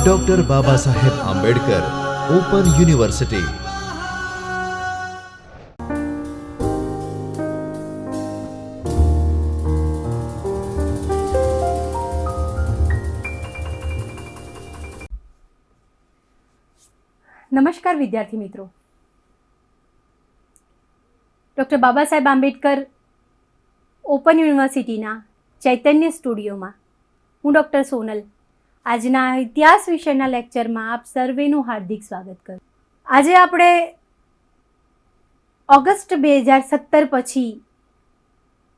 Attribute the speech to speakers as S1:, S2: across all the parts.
S1: Doctor Baba Saheb Ambedkar open university.
S2: નમસ્કાર વિદ્યાર્થી મિત્રો, ડૉક્ટર બાબા સાહેબ આંબેડકર ઓપન યુનિવર્સિટીના ચૈતન્ય સ્ટુડિયોમાં હું ડૉક્ટર સોનલ આજના ઇતિહાસ વિષયના લેક્ચરમાં આપ સર્વેનું હાર્દિક સ્વાગત કરું. આજે આપણે ઓગસ્ટ 2017 પછી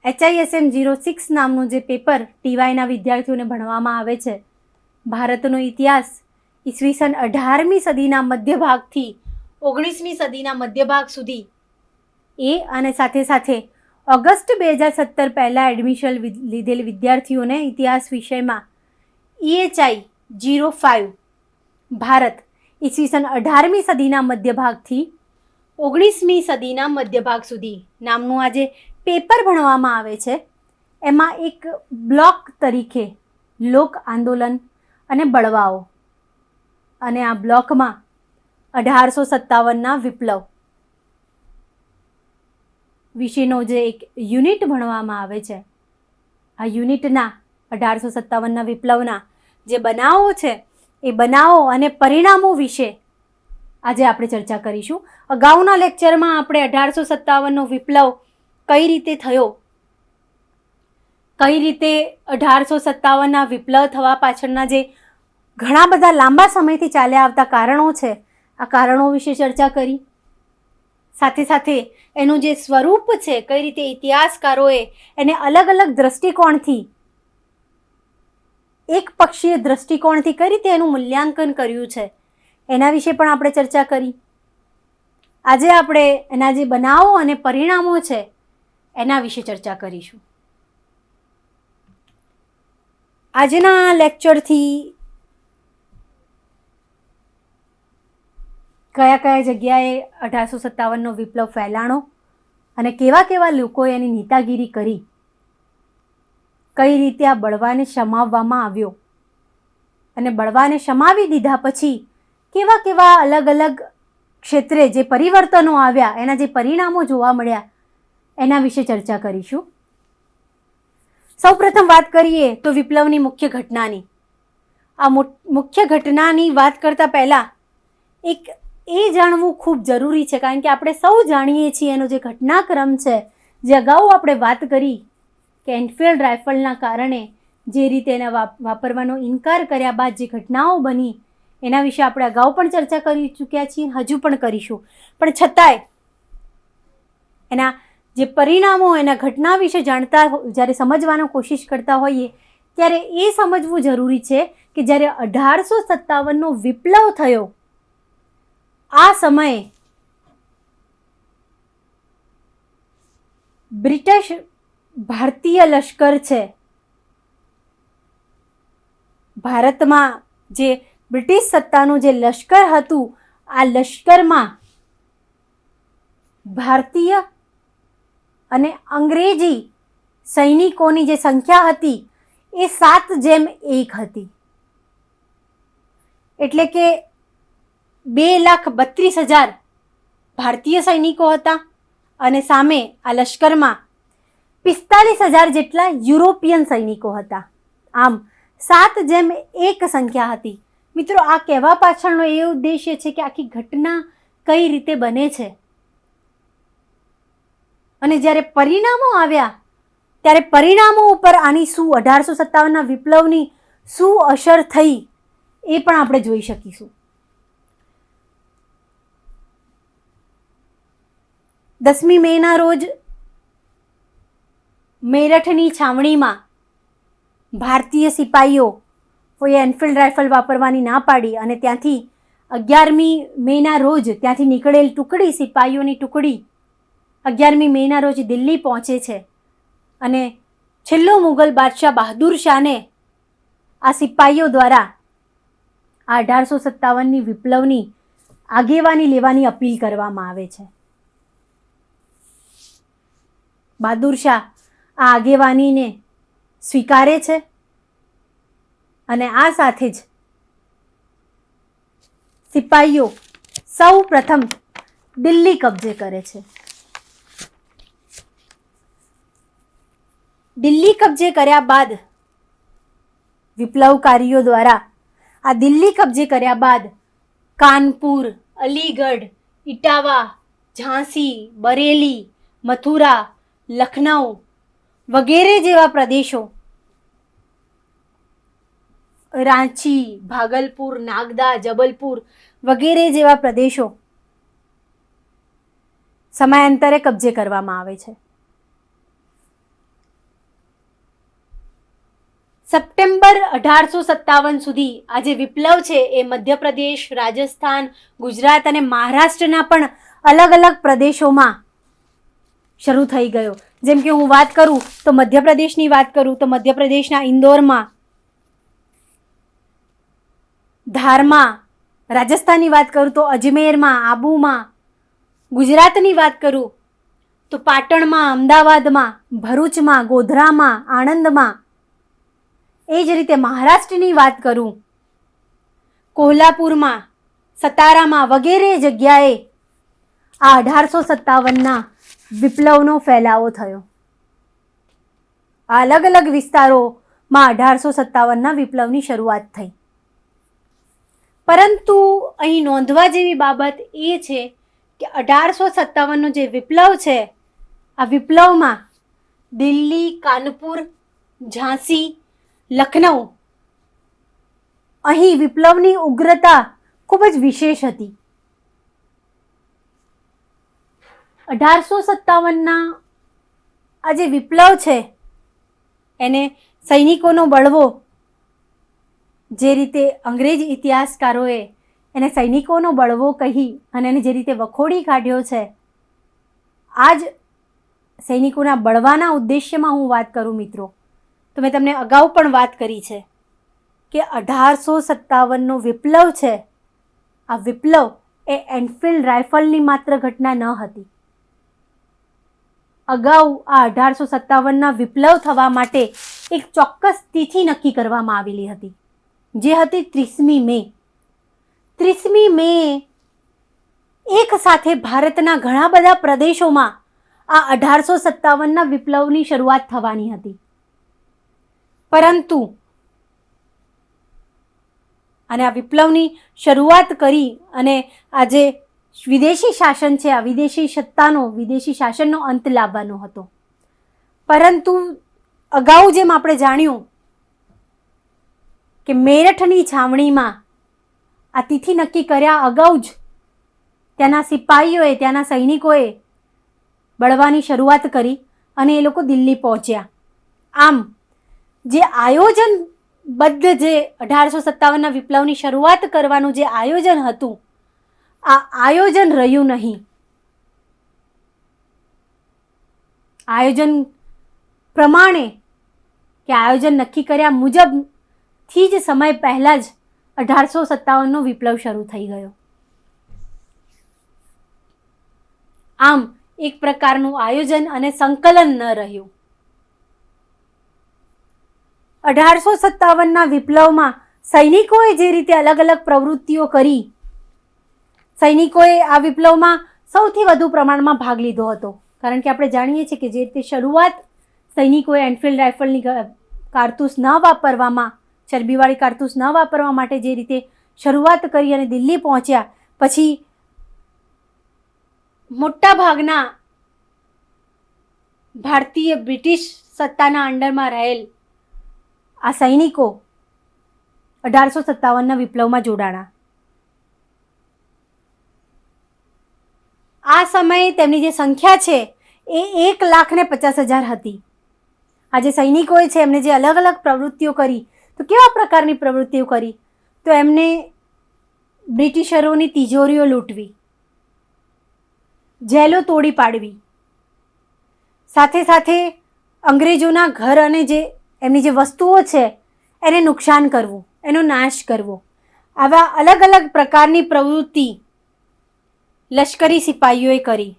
S2: HISM-06 નામનું જે પેપર TYના વિદ્યાર્થીઓને ભણવામાં આવે છે, ભારતનો ઇતિહાસ ઈસવીસન 18મી સદીના મધ્યભાગથી 19મી સદીના મધ્યભાગ સુધી, એ અને સાથે સાથે ઓગસ્ટ 2017 પહેલાં એડમિશન લીધેલ વિદ્યાર્થીઓને ઇતિહાસ વિષયમાં EHI-05 ભારત ઈસવીસન 18મી સદીના મધ્યભાગથી 19મી સદીના મધ્યભાગ સુધી નામનું આ જે પેપર ભણવામાં આવે છે, એમાં એક બ્લોક તરીકે લોક આંદોલન અને બળવાઓ, અને આ બ્લોકમાં 1857ના વિપ્લવ વિશેનો જે એક યુનિટ ભણવામાં આવે છે, આ યુનિટના 1857ના વિપ્લવના જે બનાવો છે, એ બનાવો અને પરિણામો વિશે આજે આપણે ચર્ચા કરીશું. અગાઉના લેક્ચરમાં આપણે 1857નો વિપ્લવ કઈ રીતે થયો, કઈ રીતે 1857ના વિપ્લવ થવા પાછળના જે ઘણા બધા લાંબા સમયથી ચાલ્યા આવતા કારણો છે, આ કારણો વિશે ચર્ચા કરી. સાથે સાથે એનું જે સ્વરૂપ છે, કઈ રીતે ઇતિહાસકારોએ એને અલગ અલગ દ્રષ્ટિકોણથી, એક પક્ષીય દ્રષ્ટિકોણથી કઈ રીતે એનું મૂલ્યાંકન કર્યું છે, એના વિશે પણ આપણે ચર્ચા કરી. આજે આપણે એના જે બનાવો અને પરિણામો છે એના વિશે ચર્ચા કરીશું. આજના લેક્ચરથી કયા કયા જગ્યાએ 1857નો વિપ્લવ ફેલાણો અને કેવા કેવા લોકોએ એની નેતાગીરી કરી, કઈ રીતે આ બળવાને શમાવવામાં આવ્યો, અને બળવાને શમાવી દીધા પછી કેવા કેવા અલગ અલગ ક્ષેત્રે જે પરિવર્તનો આવ્યા, એના જે પરિણામો જોવા મળ્યા, એના વિશે ચર્ચા કરીશું. સૌપ્રથમ વાત કરીએ તો વિપ્લવની મુખ્ય ઘટનાની. આ મુખ્ય ઘટનાની વાત કરતાં પહેલાં એક એ જાણવું ખૂબ જરૂરી છે, કારણ કે આપણે સૌ જાણીએ છીએ એનો જે ઘટનાક્રમ છે, જે અગાઉ આપણે વાત કરી કે એનફિલ્ડ રાઇફલના કારણે જે રીતે એના વાપરવાનો ઇનકાર કર્યા બાદ જે ઘટનાઓ બની, એના વિશે આપણે અગાઉ પણ ચર્ચા કરી ચૂક્યા છીએ, હજુ પણ કરીશું. પણ છતાંય એના જે પરિણામો, એના ઘટના વિશે જાણતા જ્યારે સમજવાનો કોશિશ કરતા હોઈએ, ત્યારે એ સમજવું જરૂરી છે કે જ્યારે 1857નો વિપ્લવ થયો, આ સમયે બ્રિટિશ ભારતીય લશ્કર છે, ભારતમાં જે બ્રિટિશ સત્તાનું જે લશ્કર હતું, આ લશ્કરમાં ભારતીય અને અંગ્રેજી સૈનિકોની જે સંખ્યા હતી એ 7:1 હતી. એટલે કે 2,32,000 ભારતીય સૈનિકો હતા અને સામે આ લશ્કરમાં 45,000 જેટલા યુરોપિયન સૈનિકો હતા. આમ 7:1 સંખ્યા હતી. મિત્રો, આ કહેવા પાછળનો એ ઉદ્દેશ્ય છે કે આખી ઘટના કઈ રીતે બને છે, અને જ્યારે પરિણામો આવ્યા ત્યારે પરિણામો ઉપર આની શું 1857ના વિપ્લવની શું અસર થઈ, એ પણ આપણે જોઈ શકીશું. 10મી મેના રોજ મેરઠની છાવણીમાં ભારતીય સિપાહીઓએ એનફિલ્ડ રાઇફલ વાપરવાની ના પાડી અને ત્યાંથી 11મી મેના રોજ ત્યાંથી નીકળેલ ટુકડી, સિપાહીઓની ટુકડી 11મી મેના રોજ દિલ્હી પહોંચે છે અને છેલ્લો મુગલ બાદશાહ બહાદુર શાહને આ સિપાહીઓ દ્વારા આ 1857ની વિપ્લવની આગેવાની લેવાની અપીલ કરવામાં આવે છે. બહાદુર શાહ આ આગેવાનીને સ્વીકારે છે અને આ સાથે જ સિપાહીઓ સૌ પ્રથમ દિલ્હી કબજે કરે છે. દિલ્હી કબજે કર્યા બાદ વિપ્લવકારીઓ દ્વારા આ દિલ્હી કબજે કર્યા બાદ કાનપુર, અલીગઢ, ઇટાવા, ઝાંસી, બરેલી, મથુરા, લખનઉ વગેરે જેવા પ્રદેશો, રાંચી, ભાગલપુર, નાગદા, જબલપુર વગેરે જેવા પ્રદેશો સમયાંતરે કબજે કરવામાં આવે છે. સપ્ટેમ્બર 1857 સુધી આ જે વિપ્લવ છે એ મધ્યપ્રદેશ, રાજસ્થાન, ગુજરાત અને મહારાષ્ટ્રના પણ અલગ અલગ પ્રદેશોમાં શરૂ થઈ ગયો. જેમ કે હું વાત કરું તો મધ્યપ્રદેશની વાત કરું તો મધ્યપ્રદેશના ઇન્દોરમાં, ધારમાં, રાજસ્થાનની વાત કરું તો અજમેરમાં, આબુમાં, ગુજરાતની વાત કરું તો પાટણમાં, અમદાવાદમાં, ભરૂચમાં, ગોધરામાં, આણંદમાં. એ જ રીતે મહારાષ્ટ્રની વાત કરું કોલ્હાપુરમાં, સતારામાં વગેરે જગ્યાએ આ 1857ના વિપ્લવનો ફેલાવો થયો. આ અલગ અલગ વિસ્તારોમાં 1857ના વિપ્લવની શરૂઆત થઈ. પરંતુ અહીં નોંધવા જેવી બાબત એ છે કે 1857નો જે વિપ્લવ છે આ વિપ્લવમાં દિલ્હી, કાનપુર, ઝાંસી, લખનઉ અહીં વિપ્લવની ઉગ્રતા ખૂબ જ વિશેષ હતી. 1857ના આ જે વિપ્લવ છે એને સૈનિકોનો બળવો, જે રીતે અંગ્રેજ ઇતિહાસકારોએ એને સૈનિકોનો બળવો કહી અને એને જે રીતે વખોડી કાઢ્યો છે, આ જ સૈનિકોના બળવાના ઉદ્દેશ્યમાં હું વાત કરું મિત્રો તો મેં તમને અગાઉ પણ વાત કરી છે કે 1857નો વિપ્લવ છે, આ વિપ્લવ એ એનફિલ્ડ રાઇફલની માત્ર ઘટના ન હતી. અગાઉ આ 1857ના વિપ્લવ થવા માટે એક ચોક્કસ તિથિ નક્કી કરવામાં આવેલી હતી, જે હતી 30મી મે. 30મી મે એક સાથે ભારતના ઘણા બધા પ્રદેશોમાં આ 1857ના વિપ્લવની શરૂઆત થવાની હતી. પરંતુ અને આ વિપ્લવની શરૂઆત કરી અને આ જે વિદેશી શાસન છે, આ વિદેશી સત્તાનો, વિદેશી શાસનનો અંત લાવવાનો હતો. પરંતુ અગાઉ જેમ આપણે જાણ્યું કે મેરઠની છાવણીમાં આ તિથિ નક્કી કર્યા અગાઉ જ ત્યાંના સિપાહીઓએ, ત્યાંના સૈનિકોએ બળવાની શરૂઆત કરી અને એ લોકો દિલ્હી પહોંચ્યા. આમ જે આયોજનબદ્ધ જે 1857ના વિપ્લવની શરૂઆત કરવાનું જે આયોજન હતું, આ આયોજન રહ્યું નહીં. આયોજન પ્રમાણે કે આયોજન નક્કી કર્યા મુજબથી જ સમય પહેલાં જ 1857નો વિપ્લવ શરૂ થઈ ગયો. આમ એક પ્રકારનું આયોજન અને સંકલન ન રહ્યું. 1857ના વિપ્લવમાં સૈનિકોએ જે રીતે અલગ અલગ પ્રવૃત્તિઓ કરી, સૈનિકોએ આ વિપ્લવમાં સૌથી વધુ પ્રમાણમાં ભાગ લીધો હતો. કારણ કે આપણે જાણીએ છીએ કે જે રીતે શરૂઆત સૈનિકોએ એનફિલ્ડ રાઇફલની કારતૂસ ન વાપરવામાં, ચરબીવાળી કારતૂસ ન વાપરવા માટે જે રીતે શરૂઆત કરી અને દિલ્હી પહોંચ્યા, પછી મોટા ભાગના ભારતીય બ્રિટિશ સત્તાના અંડરમાં રહેલ આ સૈનિકો 1857ના વિપ્લવમાં જોડાણા. આ સમયે તેમની જે સંખ્યા છે એ 1,50,000 હતી. આ જે સૈનિકોએ છે એમને જે અલગ અલગ પ્રવૃત્તિઓ કરી, તો કેવા પ્રકારની પ્રવૃત્તિઓ કરી? તો એમને બ્રિટિશરોની તિજોરીઓ લૂંટવી, જેલો તોડી પાડવી, સાથે સાથે અંગ્રેજોના ઘર અને જે એમની જે વસ્તુઓ છે એને નુકસાન કરવું, એનો નાશ કરવો, આવા અલગ અલગ પ્રકારની પ્રવૃત્તિ લશ્કરી સિપાહીઓએ કરી.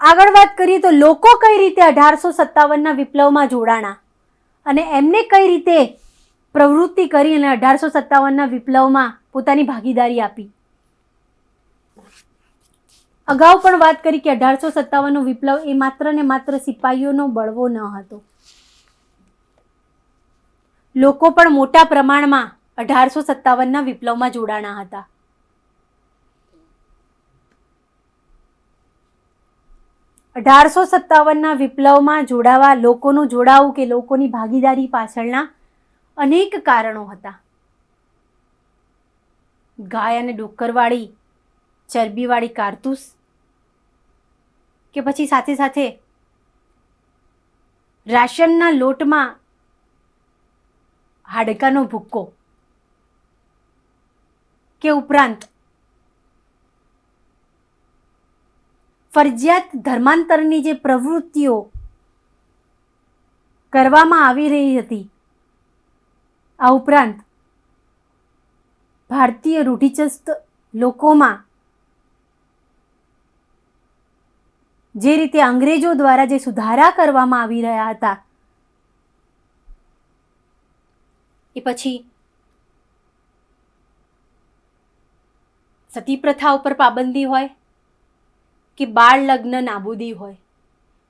S2: આગળ વાત કરીએ તો લોકો કઈ રીતે 1857ના વિપ્લવમાં જોડાણા, અને એમને કઈ રીતે પ્રવૃત્તિ કરી અને 1857ના વિપ્લવમાં પોતાની ભાગીદારી આપી. અગાઉ પણ વાત કરી કે 1857નો વિપ્લવ એ માત્ર ને માત્ર સિપાહીઓનો બળવો ન હતો. લોકો પણ મોટા પ્રમાણમાં 1857ના વિપ્લવમાં જોડાણા હતા. અઢારસો 1857ના વિપ્લવમાં જોડાવા લોકોનું જોડાવું કે લોકોની ભાગીદારી પાછળના અનેક કારણો હતા. ગાય અને ડુક્કરવાળી ચરબીવાળી કારતૂસ, કે પછી સાથે સાથે રાશનના લોટમાં હાડકાનો ભૂક્કો, કે ઉપરાંત ફરજિયાત ધર્માંતરની જે પ્રવૃત્તિઓ કરવામાં આવી રહી હતી, આ ઉપરાંત ભારતીય રૂઢિચુસ્ત લોકોમાં જે રીતે અંગ્રેજો દ્વારા જે સુધારા કરવામાં આવી રહ્યા હતા, એ પછી સતી પ્રથા ઉપર પાબંદી હોય, કે બાળ લગ્ન નાબૂદી હોય,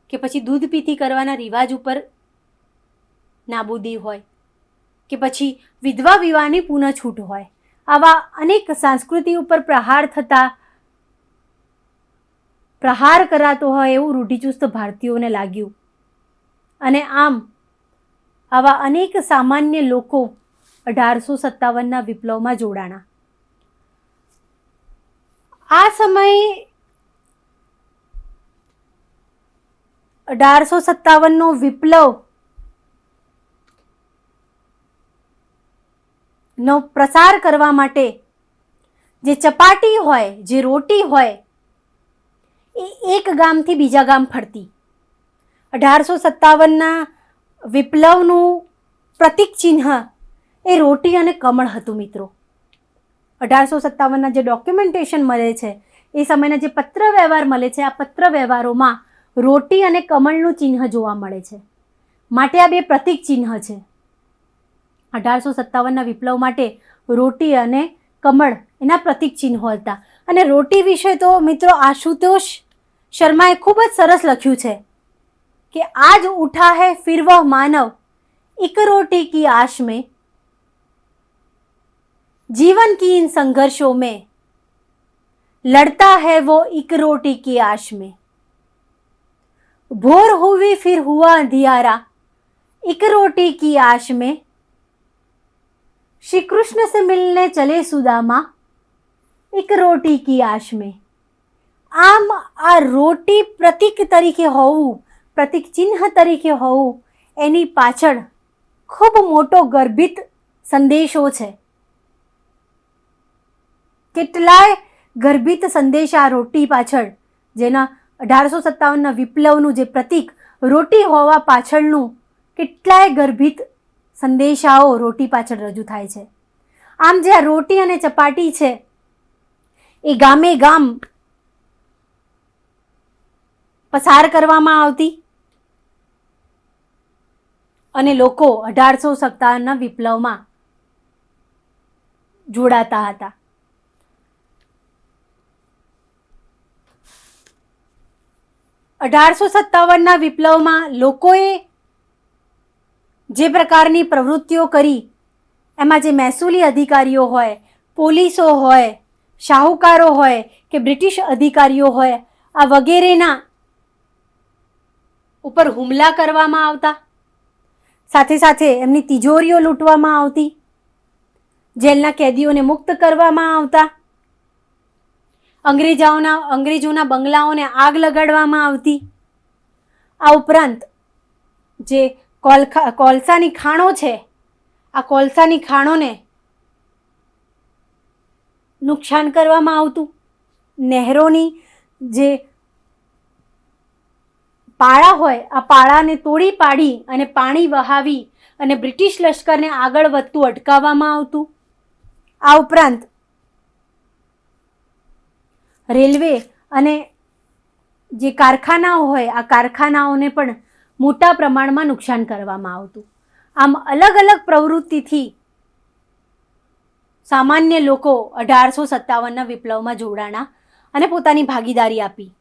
S2: કે પછી દૂધ પીતી કરવાના રિવાજ ઉપર નાબૂદી હોય, કે પછી વિધવા વિવાહની પુનઃ છૂટ હોય, આવા અનેક સંસ્કૃતિ ઉપર પ્રહાર કરાતો હોય એવું રૂઢિચુસ્ત ભારતીયોને લાગ્યું. અને આમ આવા અનેક સામાન્ય લોકો 1857ના વિપ્લવમાં જોડાણા. આ સમયે 1857નો વિપ્લવ નો પ્રસાર કરવા માટે જે ચપાટી હોય, જે રોટી હોય, એ એક ગામથી બીજા ગામ ફરતી. 1857ના વિપ્લવનું પ્રતીક ચિહ્ન એ રોટી અને કમળ હતું. મિત્રો, 1857ના જે ડોક્યુમેન્ટેશન મળે છે, એ સમયના જે પત્ર વ્યવહાર મળે છે, આ પત્ર વ્યવહારોમાં રોટી અને કમળનું ચિહ્ન જોવા મળે છે. માટે આ બે પ્રતીક ચિહ્ન છે. 1857ના વિપ્લવ માટે રોટી અને કમળ એના પ્રતીક ચિહ્નો હતા. અને રોટી વિશે તો મિત્રો આશુતોષ શર્માએ ખૂબ જ સરસ લખ્યું છે કે આજ ઉઠા है फिर वह मानव एक रोटी की आश में, जीवन की इन संघर्षों में लड़ता है वो एक रोटी की आश में, भोर हुई फिर हुआ अंधियारा एक रोटी की आश में, श्री कृष्ण से मिलने चले सुदामा एक रोटी की आश में. આમ આ રોટી પ્રતીક તરીકે હોવું, પ્રતીક ચિહ્ન તરીકે હોવું, એની પાછળ ખૂબ મોટો ગર્ભિત સંદેશો છે. કેટલાય ગર્ભિત સંદેશા રોટી પાછળ, જેના 1857ના વિપ્લવનું જે પ્રતીક રોટી હોવા પાછળનું કેટલાય ગર્ભિત સંદેશાઓ રોટી પાછળ રજૂ થાય છે. આમ જે આ રોટી અને ચપાટી છે એ ગામે ગામ પસાર કરવામાં આવતી અને લોકો 1857ના વિપ્લવમાં જોડાતા હતા. અઢારસો 1857ના વિપ્લવમાં લોકોએ જે પ્રકારની પ્રવૃત્તિઓ કરી, એમાં જે મહેસૂલી અધિકારીઓ હોય, પોલીસો હોય, શાહુકારો હોય કે બ્રિટિશ અધિકારીઓ હોય, આ વગેરેના ઉપર હુમલા કરવામાં આવતા. સાથે સાથે એમની તિજોરીઓ લૂંટવામાં આવતી, જેલના કેદીઓને મુક્ત કરવામાં આવતા, અંગ્રેજોના બંગલાઓને આગ લગાડવામાં આવતી. આ ઉપરાંત જે કોલસાની ખાણો છે, આ કોલસાની ખાણોને નુકસાન કરવામાં આવતું. નહેરોની જે પાળા હોય, આ પાળાને તોડી પાડી અને પાણી વહાવી અને બ્રિટિશ લશ્કરને આગળ વધતું અટકાવવામાં આવતું. આ ઉપરાંત રેલવે અને જે કારખાનાઓ હોય, આ કારખાનાઓને પણ મોટા પ્રમાણમાં નુકસાન કરવામાં આવતું. આમ અલગ અલગ પ્રવૃત્તિથી સામાન્ય લોકો 1857ના વિપ્લવમાં જોડાણા અને પોતાની ભાગીદારી આપી.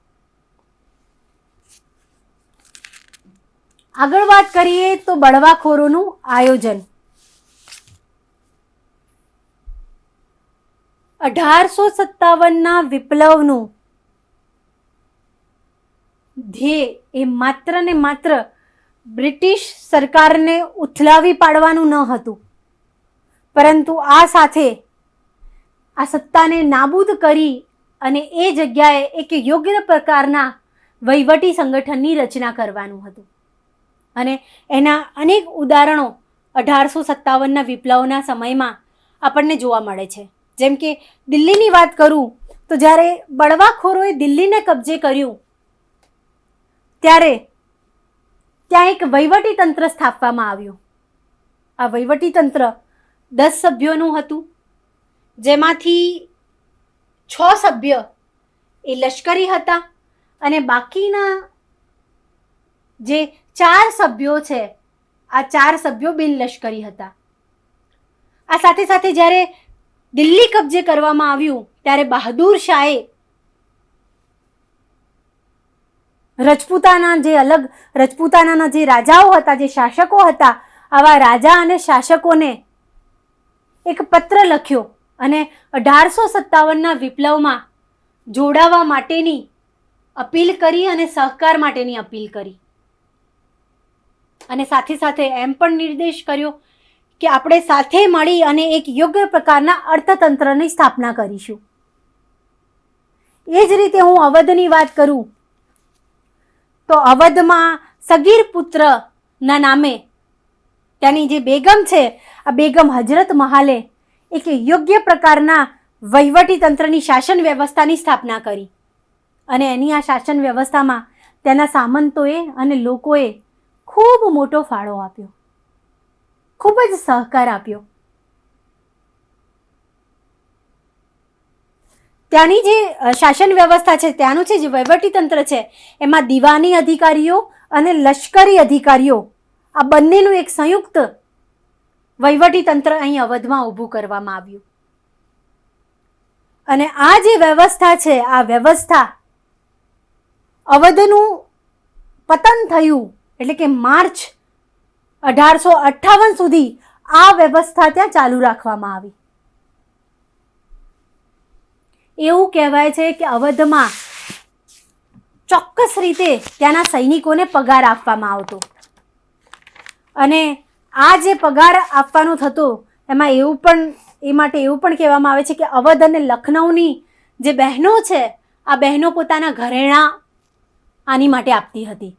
S2: આગળ વાત કરીએ તો બળવાખોરોનું આયોજન. 1857ના વિપ્લવનું ધ્યેય એ માત્ર ને માત્ર બ્રિટિશ સરકારને ઉથલાવી પાડવાનું ન હતું, પરંતુ આ સાથે આ સત્તાને નાબૂદ કરી અને એ જગ્યાએ એક યોગ્ય પ્રકારના વહીવટી સંગઠનની રચના કરવાનું હતું. અને એના અનેક ઉદાહરણો 1857ના વિપ્લવના સમયમાં આપણને જોવા મળે છે. જેમ કે દિલ્હીની વાત કરું તો જ્યારે બળવાખોરોએ દિલ્હીને કબજે કર્યું ત્યારે ત્યાં એક વહીવટી તંત્ર સ્થાપવામાં આવ્યું. આ વહીવટી તંત્ર 10 સભ્યોનું હતું, જેમાંથી 6 સભ્ય એ લશ્કરી હતા અને બાકીના જે 4 સભ્યો છે, આ 4 સભ્યો બિનલશ્કરી હતા. આ સાથે સાથે જ્યારે દિલ્હી કબજે કરવામાં આવ્યું ત્યારે બહાદુર શાહે રજપૂતાનાના જે રાજાઓ હતા, જે શાસકો હતા, આવા રાજા અને શાસકોને એક પત્ર લખ્યો અને 1857ના વિપ્લવમાં જોડાવા માટેની અપીલ કરી અને સહકાર માટેની અપીલ કરી. અને સાથે સાથે એમ પણ નિર્દેશ કર્યો કે આપણે સાથે મળી અને એક યોગ્ય પ્રકારના અર્થતંત્રની સ્થાપના કરીશું. એ જ રીતે હું અવધની વાત કરું તો અવધમાં સગીર પુત્રના નામે ત્યાંની જે બેગમ છે, આ બેગમ હજરત મહાલે એક યોગ્ય પ્રકારના વહીવટી તંત્રની શાસન વ્યવસ્થાની સ્થાપના કરી. અને એની આ શાસન વ્યવસ્થામાં તેના સામંતોએ અને લોકોએ ખૂબ મોટો ફાળો આપ્યો, ખૂબ જ સહકાર આપ્યો. ત્યાંની જે શાસન વ્યવસ્થા છે, ત્યાંનું છે જે વહીવટી તંત્ર છે, એમાં દીવાની અધિકારીઓ અને લશ્કરી અધિકારીઓ આ બંનેનું એક સંયુક્ત વહીવટી તંત્ર અહીં અવધમાં ઊભું કરવામાં આવ્યું. અને આ જે વ્યવસ્થા છે, આ વ્યવસ્થા અવધનું પતન થયું એટલે કે માર્ચ 1858 સુધી આ વ્યવસ્થા ત્યાં ચાલુ રાખવામાં આવી. એવું કહેવાય છે કે અવધમાં ચોક્કસ રીતે ત્યાંના સૈનિકોને પગાર આપવામાં આવતો અને આ જે પગાર આપવાનો થતો એમાં એ માટે એવું પણ કહેવામાં આવે છે કે અવધ અને લખનૌની જે બહેનો છે, આ બહેનો પોતાના ઘરેણાં આની માટે આપતી હતી.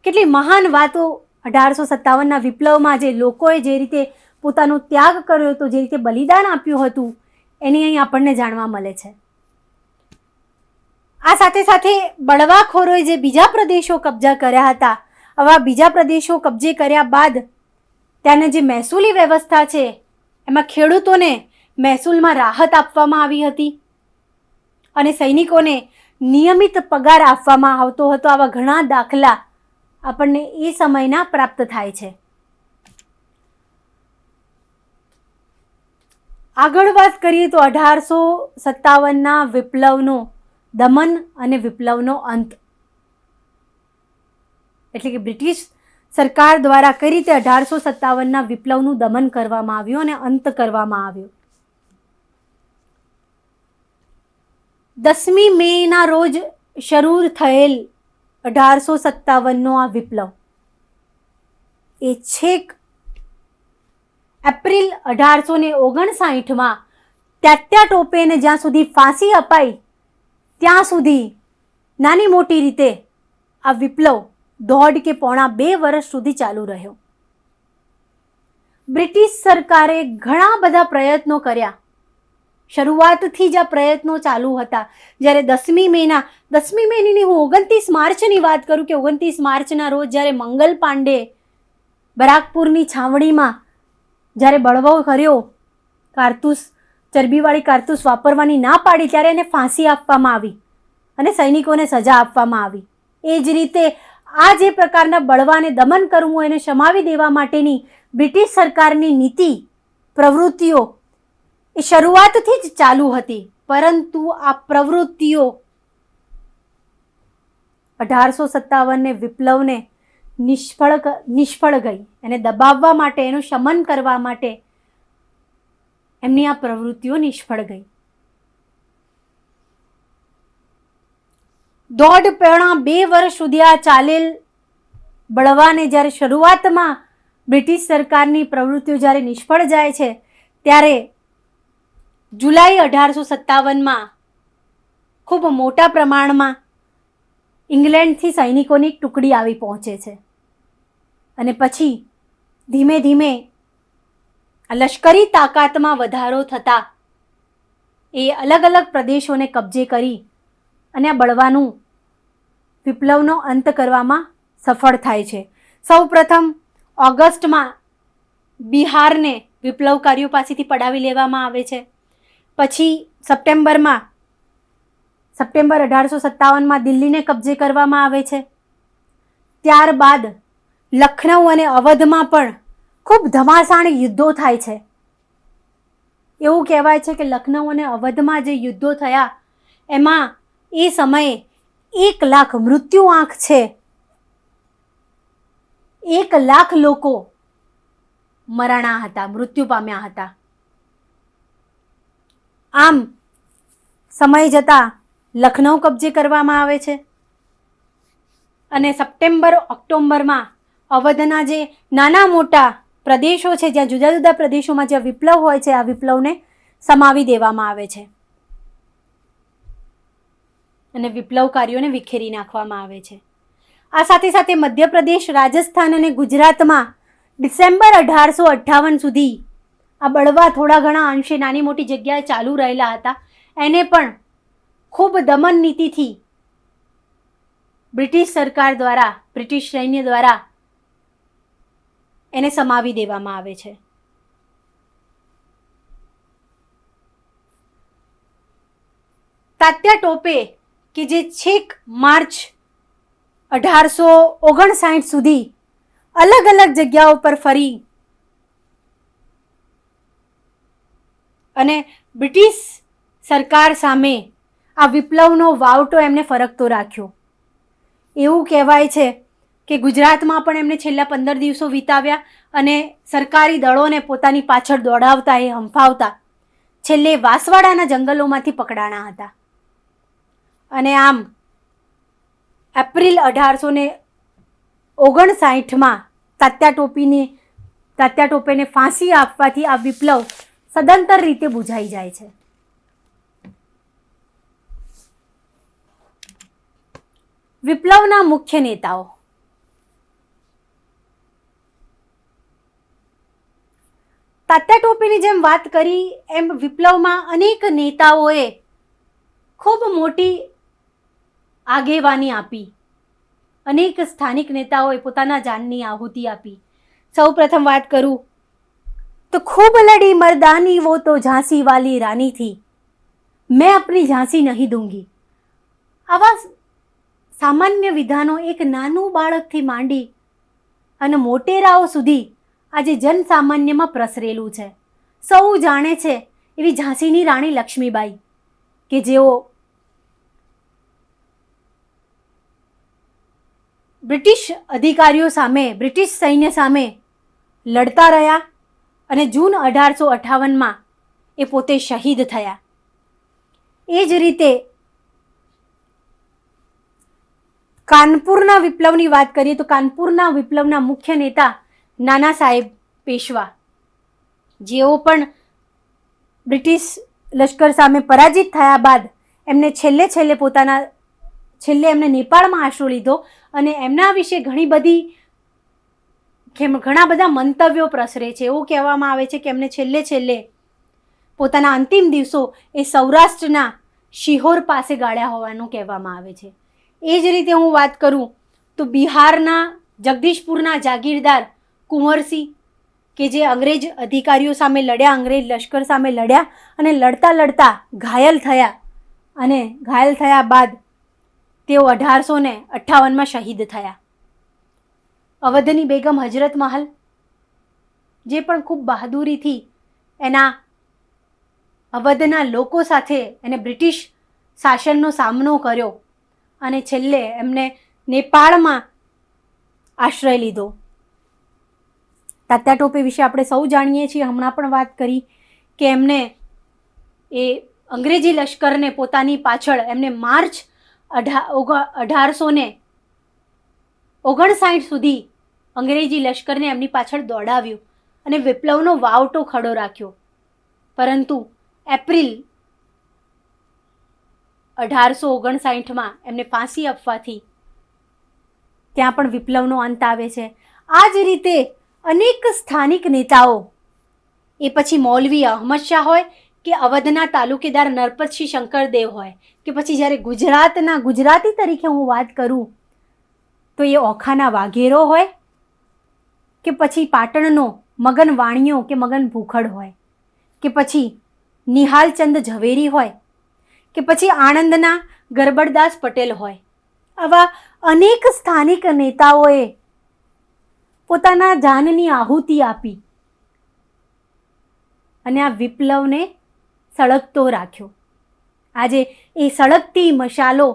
S2: કેટલી મહાન વાતો 1857ના વિપ્લવમાં જે લોકોએ જે રીતે પોતાનો ત્યાગ કર્યો હતો, જે રીતે બલિદાન આપ્યું હતું, એની અહીં આપણને જાણવા મળે છે. આ સાથે સાથે બળવાખોરોએ જે બીજા પ્રદેશો કબજા કર્યા હતા, આવા બીજા પ્રદેશો કબજે કર્યા બાદ ત્યાંની જે મહેસૂલી વ્યવસ્થા છે, એમાં ખેડૂતોને મહેસૂલમાં રાહત આપવામાં આવી હતી અને સૈનિકોને નિયમિત પગાર આપવામાં આવતો હતો. આવા ઘણા દાખલા આપણને એ સમયના પ્રાપ્ત થાય છે. આગળ વાત કરીએ તો 1857ના વિપ્લવનો દમન અને વિપ્લવનો અંત, એટલે કે બ્રિટિશ સરકાર દ્વારા કઈ રીતે 1857ના વિપ્લવનું દમન કરવામાં આવ્યું અને અંત કરવામાં આવ્યો. 10મી મેના રોજ શરૂ થયેલ 1857નો આ વિપ્લવ એ છેક એપ્રિલ 1859માં તાત્યા ટોપેને જ્યાં સુધી ફાંસી અપાઈ ત્યાં સુધી નાની મોટી રીતે આ વિપ્લવ 1.5 કે પોણા 2 વર્ષ સુધી ચાલુ રહ્યો. બ્રિટિશ સરકારે ઘણા બધા પ્રયત્નો કર્યા. શરૂઆતથી જ આ પ્રયત્નો ચાલુ હતા. જ્યારે 10મી મેની હું 29 માર્ચની વાત કરું કે 29 માર્ચના રોજ જ્યારે મંગલ પાંડે બરાકપુરની છાવણીમાં જ્યારે બળવો કર્યો, ચરબીવાળી કારતૂસ વાપરવાની ના પાડી, ત્યારે એને ફાંસી આપવામાં આવી અને સૈનિકોને સજા આપવામાં આવી. એ જ રીતે આ જે પ્રકારના બળવાને દમન કરવું એને શમાવી દેવા માટેની બ્રિટિશ સરકારની નીતિ પ્રવૃત્તિઓ એ શરૂઆતથી જ ચાલુ હતી, પરંતુ આ પ્રવૃત્તિઓ 1857 વિપ્લવને નિષ્ફળ ગઈ. એને દબાવવા માટે, એનું શમન કરવા માટે એમની આ પ્રવૃત્તિઓ નિષ્ફળ ગઈ. 2 વર્ષ સુધી આ ચાલેલ બળવાને જ્યારે શરૂઆતમાં બ્રિટિશ સરકારની પ્રવૃત્તિઓ જ્યારે નિષ્ફળ જાય છે, ત્યારે જુલાઈ 1857 ખૂબ મોટા પ્રમાણમાં ઇંગ્લેન્ડથી સૈનિકોની એક ટુકડી આવી પહોંચે છે. અને પછી ધીમે ધીમે લશ્કરી તાકાતમાં વધારો થતાં એ અલગ અલગ પ્રદેશોને કબજે કરી અને આ બળવાનું વિપ્લવનો અંત કરવામાં સફળ થાય છે. સૌ પ્રથમ ઓગસ્ટમાં બિહારને વિપ્લવકારીઓ પાસેથી પડાવી લેવામાં આવે છે. પછી સપ્ટેમ્બર 1857 દિલ્હીને કબજે કરવામાં આવે છે. ત્યારબાદ લખનઉ અને અવધમાં પણ ખૂબ ધમાસાણ યુદ્ધો થાય છે. એવું કહેવાય છે કે લખનઉ અને અવધમાં જે યુદ્ધો થયા એમાં એ સમયે 1 લાખ મૃત્યુ આંક છે. 1 લાખ લોકો મરાણા હતા, મૃત્યુ પામ્યા હતા. આમ સમય જતાં લખનઉ કબજે કરવામાં આવે છે અને સપ્ટેમ્બર ઓક્ટોબરમાં અવધના જે નાના મોટા પ્રદેશો છે, જ્યાં જુદા જુદા પ્રદેશોમાં જ્યાં વિપ્લવ હોય છે, આ વિપ્લવને સમાવી દેવામાં આવે છે અને વિપ્લવકારીઓને વિખેરી નાખવામાં આવે છે. આ સાથે સાથે મધ્યપ્રદેશ, રાજસ્થાન અને ગુજરાતમાં ડિસેમ્બર 1858 સુધી આ બળવા થોડા ઘણા અંશે નાની મોટી જગ્યાએ ચાલુ રહેલા હતા. એને પણ ખૂબ દમન નીતિથી બ્રિટિશ સરકાર દ્વારા, બ્રિટિશ સૈન્ય દ્વારા એને સમાવી દેવામાં આવે છે. તાત્યા ટોપે કે જે છેક માર્ચ 1859 સુધી અલગ અલગ જગ્યાઓ પર ફરી અને બ્રિટિશ સરકાર સામે આ વિપ્લવનો વાવટો એમને ફરકતો રાખ્યો. એવું કહેવાય છે કે ગુજરાતમાં પણ એમને છેલ્લા 15 દિવસો વિતાવ્યા અને સરકારી દળોને પોતાની પાછળ દોડાવતા, એ હંફાવતા છેલ્લે વાસવાડાના જંગલોમાંથી પકડાણા હતા. અને આમ એપ્રિલ 1859 તાત્યા ટોપેને ફાંસી આપવાથી આ વિપ્લવ સદંતર રીતે બુઝાઈ જાય છે. વિપ્લવના મુખ્ય નેતાઓ. તાત્યા ટોપેની જેમ વાત કરી એમ વિપ્લવમાં અનેક નેતાઓએ ખૂબ મોટી આગેવાની આપી. અનેક સ્થાનિક નેતાઓએ પોતાના જાનની આહુતિ આપી. સૌ પ્રથમ વાત કરું તો ખૂબ લડી મર્દાની वो तो झांसी वाली रानी थी, मैं अपनी झांसी नहीं दूंगी. આવા સામાન્ય વિધાનો એક નાનું બાળકથી માંડી અને મોટેરાઓ સુધી આજે જનસામાન્યમાં પ્રસરેલું છે. સૌ જાણે છે એવી ઝાંસીની રાણી લક્ષ્મીબાઈ કે જેઓ બ્રિટિશ અધિકારીઓ સામે, બ્રિટિશ સૈન્ય સામે લડતા રહ્યા અને જૂન 1858 એ પોતે શહીદ થયા. એ જ રીતે કાનપુરના વિપ્લવની વાત કરીએ તો કાનપુરના વિપ્લવના મુખ્ય નેતા નાના સાહેબ પેશવા, જેઓ પણ બ્રિટિશ લશ્કર સામે પરાજિત થયા બાદ એમને છેલ્લે એમને નેપાળમાં આશરો લીધો અને એમના વિશે ઘણા બધા મંતવ્યો પ્રસરે છે. એવું કહેવામાં આવે છે કે એમને છેલ્લે પોતાના અંતિમ દિવસો એ સૌરાષ્ટ્રના શિહોર પાસે ગાળ્યા હોવાનું કહેવામાં આવે છે. એ જ રીતે હું વાત કરું તો બિહારના જગદીશપુરના જાગીરદાર કુંવરસિંહ કે જે અંગ્રેજ અધિકારીઓ સામે લડ્યા, અંગ્રેજ લશ્કર સામે લડ્યા અને લડતા ઘાયલ થયા અને ઘાયલ થયા બાદ તેઓ 1858 શહીદ થયા. અવધની બેગમ હજરત મહલ, જે પણ ખૂબ બહાદુરીથી એના અવધના લોકો સાથે એને બ્રિટિશ શાસનનો સામનો કર્યો અને છેલ્લે એમને નેપાળમાં આશ્રય લીધો. તાત્યા ટોપે વિશે આપણે સૌ જાણીએ છીએ, હમણાં પણ વાત કરી કે એમને એ અંગ્રેજી લશ્કરને પોતાની પાછળ એમને માર્ચ 1859 સુધી અંગ્રેજી લશ્કરને એમની પાછળ દોડાવ્યું અને વિપ્લવનો વાવટો ખડો રાખ્યો. પરંતુ એપ્રિલ 1859માં એમને ફાંસી આપવાથી ત્યાં પણ વિપ્લવનો અંત આવે છે. આ જ રીતે અનેક સ્થાનિક નેતાઓ, એ પછી મૌલવી અહમદ શાહ હોય કે અવધના તાલુકેદાર નરપતસિંહ શંકરદેવ હોય કે પછી જ્યારે ગુજરાતના ગુજરાતી તરીકે હું વાત કરું તો એ ઓખાના વાઘેરો હોય કે પછી પાટણનો મગન વાણિયો કે મગન ભૂખડ હોય કે પછી નિહાલચંદ ઝવેરી હોય કે પછી આણંદના ગરબડદાસ પટેલ હોય, આવા અનેક સ્થાનિક નેતાઓએ પોતાના જાનની આહુતિ આપી અને આ વિપ્લવને સળગતો રાખ્યો. આજે એ સળગતી મશાલો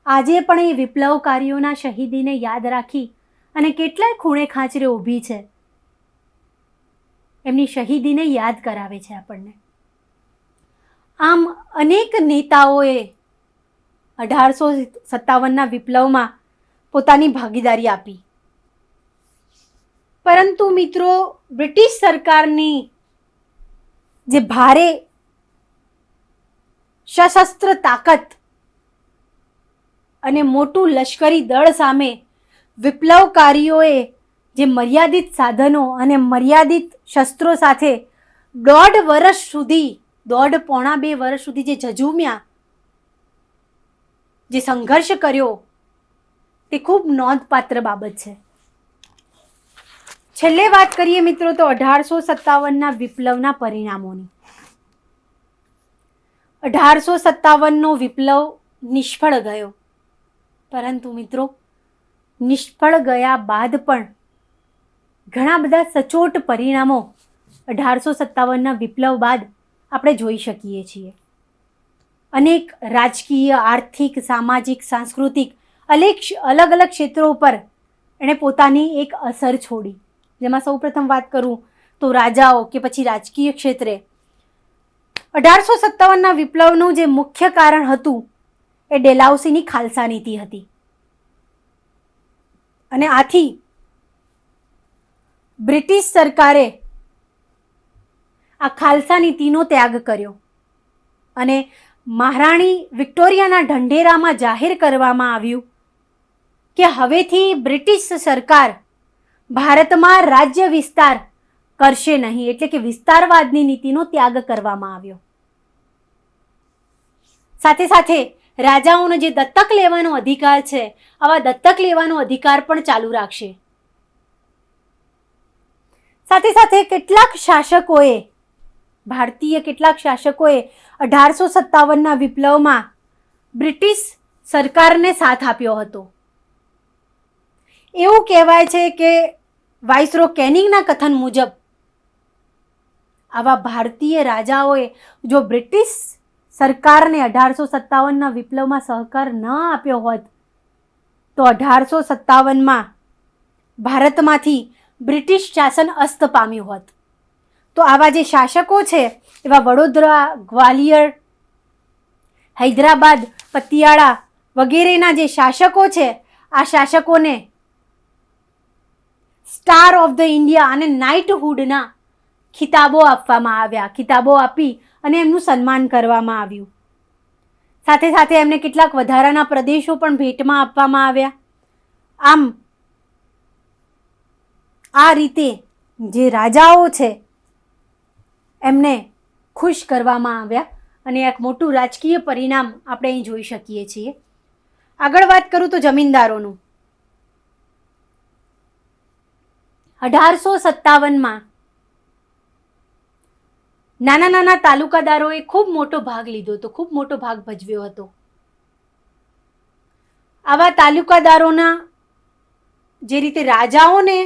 S2: આજે પણ એ વિપ્લવકારીઓના શહીદીને યાદ રાખી અને કેટલાય ખૂણે ખાંચરે ઊભી છે, એમની શહીદીને યાદ કરાવે છે આપણને. આમ અનેક નેતાઓએ 1857ના વિપ્લવમાં પોતાની ભાગીદારી આપી. પરંતુ મિત્રો, બ્રિટિશ સરકારની જે ભારે સશસ્ત્ર તાકાત અને મોટું લશ્કરી દળ સામે વિપ્લવકારીઓએ જે મર્યાદિત સાધનો અને મર્યાદિત શસ્ત્રો સાથે 1.5 વર્ષ સુધી 1.5-2 વર્ષ સુધી જે ઝઝૂમ્યા, જે સંઘર્ષ કર્યો, તે ખૂબ નોંધપાત્ર બાબત છે. છેલ્લે વાત કરીએ મિત્રો તો 1857ના વિપ્લવના પરિણામોની. 1857નો વિપ્લવ નિષ્ફળ ગયો, પરંતુ મિત્રો નિષ્ફળ ગયા બાદ પણ ઘણા બધા સચોટ પરિણામો 1857ના વિપ્લવ બાદ આપણે જોઈ શકીએ છીએ. અનેક રાજકીય, આર્થિક, સામાજિક, સાંસ્કૃતિક અલગ અલગ ક્ષેત્રો ઉપર એણે પોતાની એક અસર છોડી. જેમાં સૌપ્રથમ વાત કરું તો રાજાઓ કે પછી રાજકીય ક્ષેત્રે 1857ના વિપ્લવનું જે મુખ્ય કારણ હતું એ ડેલાઉસીની ખાલસા નીતિ હતી. અને આથી બ્રિટિશ સરકારે આ ખાલસા નીતિનો ત્યાગ કર્યો અને મહારાણી વિક્ટોરિયાના ઢંઢેરામાં જાહેર કરવામાં આવ્યું કે હવેથી બ્રિટિશ સરકાર ભારતમાં રાજ્ય વિસ્તાર કરશે નહીં, એટલે કે વિસ્તારવાદની નીતિનો ત્યાગ કરવામાં આવ્યો. સાથે સાથે રાજાઓનો જે દત્તક લેવાનો અધિકાર છે, આવા દત્તક લેવાનો અધિકાર પણ ચાલુ રાખશે. સાથે સાથે ભારતીય કેટલાક શાસકોએ 1857ના વિપ્લવમાં બ્રિટિશ સરકારને સાથ આપ્યો હતો. એવું કહેવાય છે કે વાઇસરો કેનિંગના કથન મુજબ આવા ભારતીય રાજાઓએ જો બ્રિટિશ સરકારને 1857ના વિપ્લવમાં સહકાર ન આપ્યો હોત તો 1857માં ભારતમાંથી બ્રિટિશ શાસન અસ્ત પામ્યું હોત. તો આવા જે શાસકો છે, એવા વડોદરા, ગ્વાલિયર, હૈદરાબાદ, પતિયાળા વગેરેના જે શાસકો છે, આ શાસકોને સ્ટાર ઓફ ધ ઇન્ડિયા અને નાઇટહુડના ખિતાબો આપવામાં આવ્યા. ખિતાબો આપી અને એમનું સન્માન કરવામાં આવ્યું. સાથે સાથે એમને કેટલાક વધારાના પ્રદેશો પણ ભેટમાં આપવામાં આવ્યા. આમ આ રીતે જે રાજાઓ છે એમને ખુશ કરવામાં આવ્યા અને એક મોટું રાજકીય પરિણામ આપણે અહીં જોઈ શકીએ છીએ. આગળ વાત કરું તો જમીનદારોનું. 1857માં નાના નાના તાલુકાદારોએ ખૂબ મોટો ભાગ લીધો હતો, ખૂબ મોટો ભાગ ભજવ્યો હતો. આવા તાલુકાદારોના જે રીતે રાજાઓને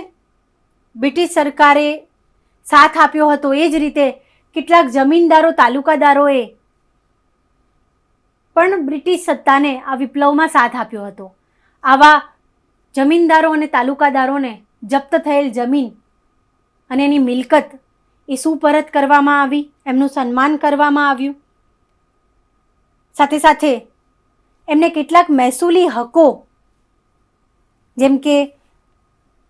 S2: બ્રિટિશ સરકારે સાથ આપ્યો હતો, એ જ રીતે કેટલાક જમીનદારો, તાલુકાદારોએ પણ બ્રિટિશ સત્તાને આ વિપ્લવમાં સાથ આપ્યો હતો. આવા જમીનદારો અને તાલુકાદારોને જપ્ત થયેલ જમીન અને એની મિલકત એ સુપરત કરવામાં આવી, એમનું સન્માન કરવામાં આવ્યું. સાથે સાથે એમને કેટલાક મહેસૂલી હકો, જેમ કે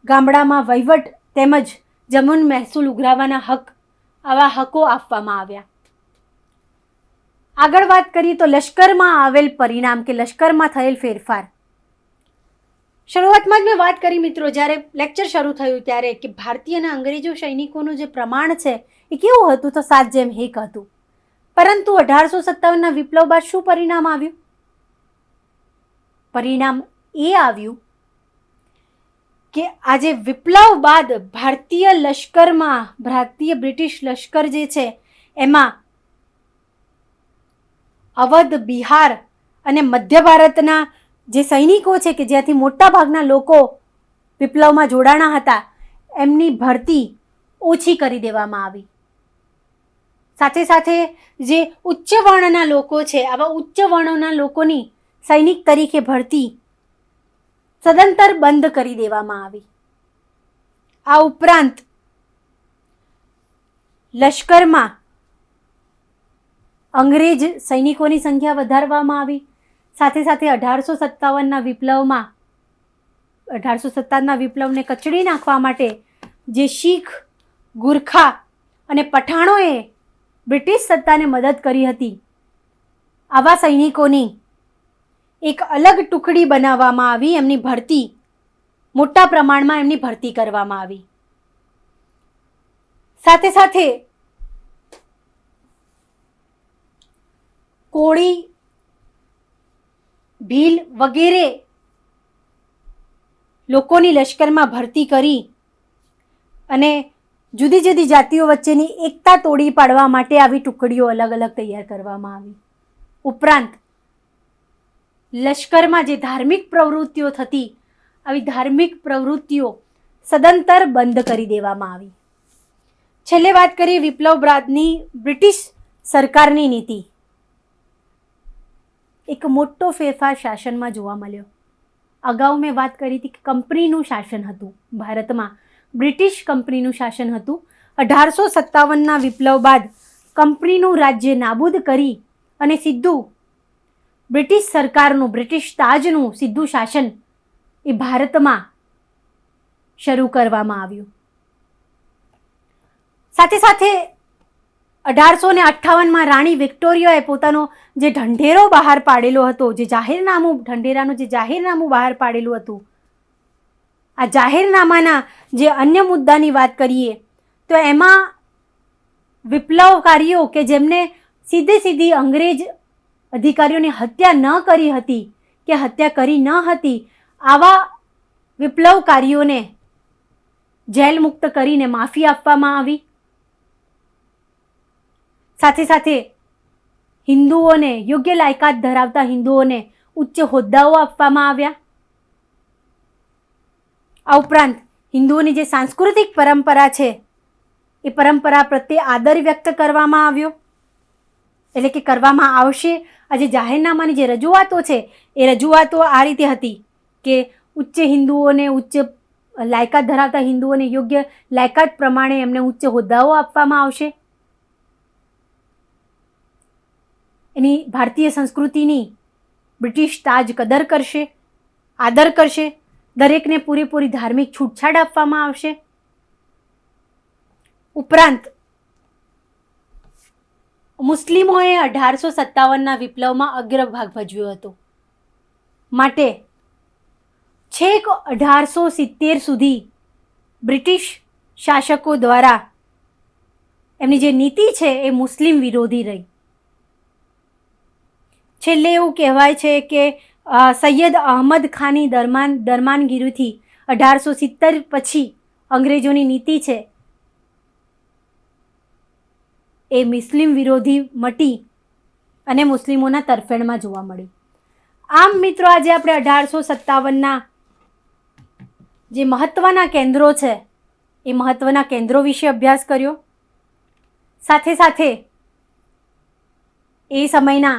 S2: ગામડામાં વહીવટ તેમજ જમીન મહેસૂલ ઉઘરાવવાના હક, આવા હકો આપવામાં આવ્યા. આગળ વાત કરીએ તો લશ્કરમાં આવેલ પરિણામ કે લશ્કરમાં થયેલ ફેરફાર. શરૂઆતમાં જ મેં વાત કરી મિત્રો, જ્યારે લેક્ચર શરૂ થયું ત્યારે, કે ભારતીય અને અંગ્રેજો સૈનિકોનું જે પ્રમાણ છે એ કેવું હતું, તો 7:1 હતું. પરંતુ 1857ના વિપ્લવ બાદ શું પરિણામ આવ્યું? પરિણામ એ આવ્યું કે આજે વિપ્લવ બાદ ભારતીય લશ્કરમાં, ભારતીય બ્રિટિશ લશ્કર જે છે એમાં અવધ, બિહાર અને મધ્ય ભારતના જે સૈનિકો છે કે જ્યાંથી મોટા ભાગના લોકો વિપ્લવમાં જોડાણા હતા, એમની ભરતી ઓછી કરી દેવામાં આવી. સાથે સાથે જે ઉચ્ચ વર્ણના લોકો છે, આવા ઉચ્ચ વર્ણના લોકોની સૈનિક તરીકે ભરતી સદંતર બંધ કરી દેવામાં આવી. આ ઉપરાંત લશ્કરમાં અંગ્રેજ સૈનિકોની સંખ્યા વધારવામાં આવી. સાથે સાથે 1857ના વિપ્લવમાં 1857ના વિપ્લવને કચડી નાખવા માટે જે શીખ, ગુરખા અને પઠાણોએ બ્રિટિશ સત્તાને મદદ કરી હતી, આવા સૈનિકોની એક અલગ ટુકડી બનાવવામાં આવી. એમની ભરતી મોટા પ્રમાણમાં એમની ભરતી કરવામાં આવી. સાથે સાથે કોળી, ભીલ વગેરે લોકોની લશ્કરમાં ભરતી કરી અને જુદી જુદી જાતિઓ વચ્ચેની એકતા તોડી પાડવા માટે આવી ટુકડીઓ અલગ અલગ તૈયાર કરવામાં આવી. ઉપરાંત લશ્કરમાં જે ધાર્મિક પ્રવૃત્તિઓ થતી, આવી ધાર્મિક પ્રવૃત્તિઓ સદંતર બંધ કરી દેવામાં આવી. છેલ્લે વાત કરીએ વિપ્લવ બાદની બ્રિટિશ સરકારની નીતિ. એક મોટો ફેરફાર શાસનમાં જોવા મળ્યો. અગાઉ મેં વાત કરી હતી કે કંપનીનું શાસન હતું ભારતમાં, બ્રિટિશ કંપનીનું શાસન હતું. 1857ના વિપ્લવ બાદ કંપનીનું રાજ્ય નાબૂદ કરી અને સીધું બ્રિટિશ સરકારનું, બ્રિટિશ તાજનું સીધું શાસન એ ભારતમાં શરૂ કરવામાં આવ્યું. સાથે સાથે 1858માં રાણી વિક્ટોરિયાએ પોતાનો જે ઢંઢેરો બહાર પાડેલો હતો, જે જાહેરનામું, ઢંઢેરાનું જે જાહેરનામું બહાર પાડેલું હતું, આ જાહેરનામાના જે અન્ય મુદ્દાની વાત કરીએ તો એમાં વિપ્લવકારીઓ કે જેમને સીધી અંગ્રેજ અધિકારીઓની હત્યા ન કરી હતી કે હત્યા કરી ન હતી, આવા વિપ્લવકારીઓને જેલ મુક્ત કરીને માફી આપવામાં આવી. સાથે સાથે હિન્દુઓને, યોગ્ય લાયકાત ધરાવતા હિન્દુઓને ઉચ્ચ હોદ્દાઓ આપવામાં આવ્યા. આ ઉપરાંત હિન્દુઓની જે સાંસ્કૃતિક પરંપરા છે એ પરંપરા પ્રત્યે આદર વ્યક્ત કરવામાં આવ્યો, એટલે કે કરવામાં આવશે. આ જે જાહેરનામાની જે રજૂઆતો છે એ રજૂઆતો આ રીતે હતી કે ઉચ્ચ હિન્દુઓને, ઉચ્ચ લાયકાત ધરાવતા હિન્દુઓને યોગ્ય લાયકાત પ્રમાણે એમને ઉચ્ચ હોદ્દાઓ આપવામાં આવશે. એની ભારતીય સંસ્કૃતિની બ્રિટિશ તાજ કદર કરશે, આદર કરશે. દરેકને પૂરેપૂરી ધાર્મિક છૂટછાટ આપવામાં આવશે. ઉપરાંત મુસ્લિમોએ 1857ના વિપ્લવમાં અગ્રભાગ ભજવ્યો હતો. માટે છેક 1870 સુધી બ્રિટિશ શાસકો દ્વારા એમની જે નીતિ છે એ મુસ્લિમ વિરોધી રહી. છેલ્લે એવું કહેવાય છે કે સૈયદ અહમદ ખાની દરમાનગીરીથી 1870 પછી અંગ્રેજોની નીતિ છે એ મુસ્લિમ વિરોધી મટી અને મુસ્લિમોના તરફેણમાં જોવા મળી. આમ મિત્રો, આજે આપણે 1857ના જે મહત્ત્વના કેન્દ્રો છે એ મહત્ત્વના કેન્દ્રો વિશે અભ્યાસ કર્યો. સાથે સાથે એ સમયના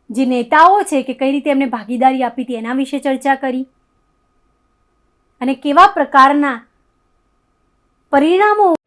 S2: જે નેતાઓ છે કે કઈ રીતે એમને ભાગીદારી આપી હતી એના વિશે ચર્ચા કરી અને કેવા પ્રકારના પરિણામો